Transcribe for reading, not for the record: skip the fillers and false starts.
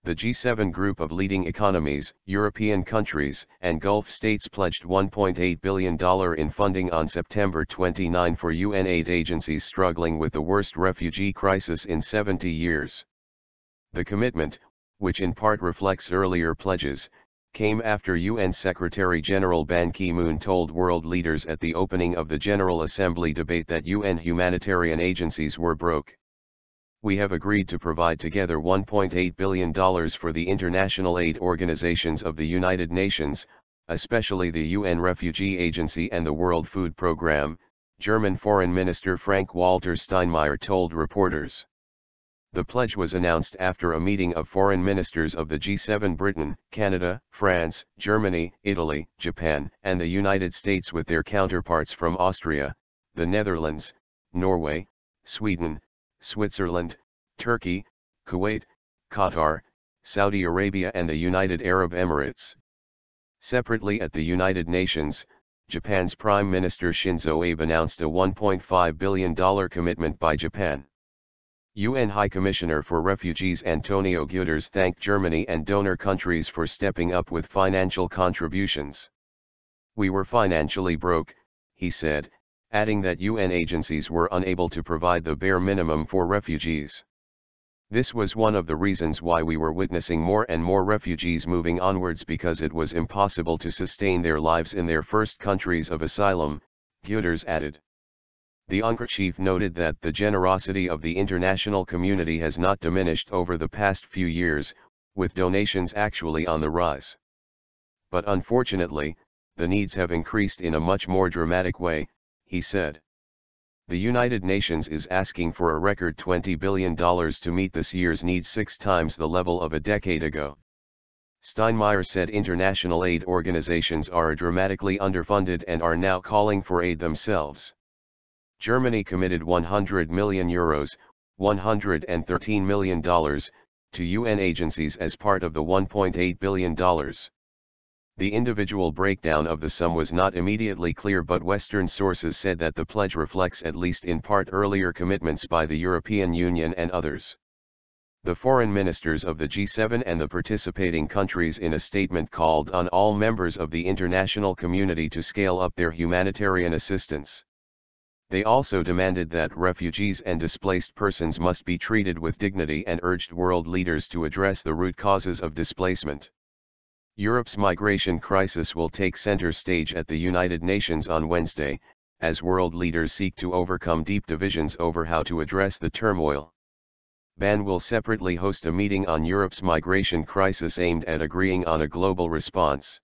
The G7 group of leading economies, European countries, and Gulf states pledged $1.8 billion in funding on September 29 for UN aid agencies struggling with the worst refugee crisis in 70 years. The commitment, which in part reflects earlier pledges, came after UN Secretary-General Ban Ki-moon told world leaders at the opening of the General Assembly debate that UN humanitarian agencies were broke. We have agreed to provide together $1.8 billion for the international aid organizations of the United Nations, especially the UN Refugee Agency and the World Food Programme, German Foreign Minister Frank-Walter Steinmeier told reporters. The pledge was announced after a meeting of foreign ministers of the G7 Britain, Canada, France, Germany, Italy, Japan, and the United States with their counterparts from Austria, the Netherlands, Norway, Sweden, Switzerland, Turkey, Kuwait, Qatar, Saudi Arabia and the United Arab Emirates. Separately at the United Nations, Japan's Prime Minister Shinzo Abe announced a $1.5 billion commitment by Japan. UN High Commissioner for Refugees Antonio Guterres thanked Germany and donor countries for stepping up with financial contributions. "We were financially broke," he said, adding that UN agencies were unable to provide the bare minimum for refugees. This was one of the reasons why we were witnessing more and more refugees moving onwards, because it was impossible to sustain their lives in their first countries of asylum, Guterres added. The UNRWA chief noted that the generosity of the international community has not diminished over the past few years, with donations actually on the rise. But unfortunately, the needs have increased in a much more dramatic way, he said. The United Nations is asking for a record $20 billion to meet this year's needs, 6 times the level of a decade ago. Steinmeier said international aid organizations are dramatically underfunded and are now calling for aid themselves. Germany committed €100 million, $113 million, to UN agencies as part of the $1.8 billion. The individual breakdown of the sum was not immediately clear, but Western sources said that the pledge reflects at least in part earlier commitments by the European Union and others. The foreign ministers of the G7 and the participating countries in a statement called on all members of the international community to scale up their humanitarian assistance. They also demanded that refugees and displaced persons must be treated with dignity and urged world leaders to address the root causes of displacement. Europe's migration crisis will take center stage at the United Nations on Wednesday, as world leaders seek to overcome deep divisions over how to address the turmoil. Ban will separately host a meeting on Europe's migration crisis aimed at agreeing on a global response.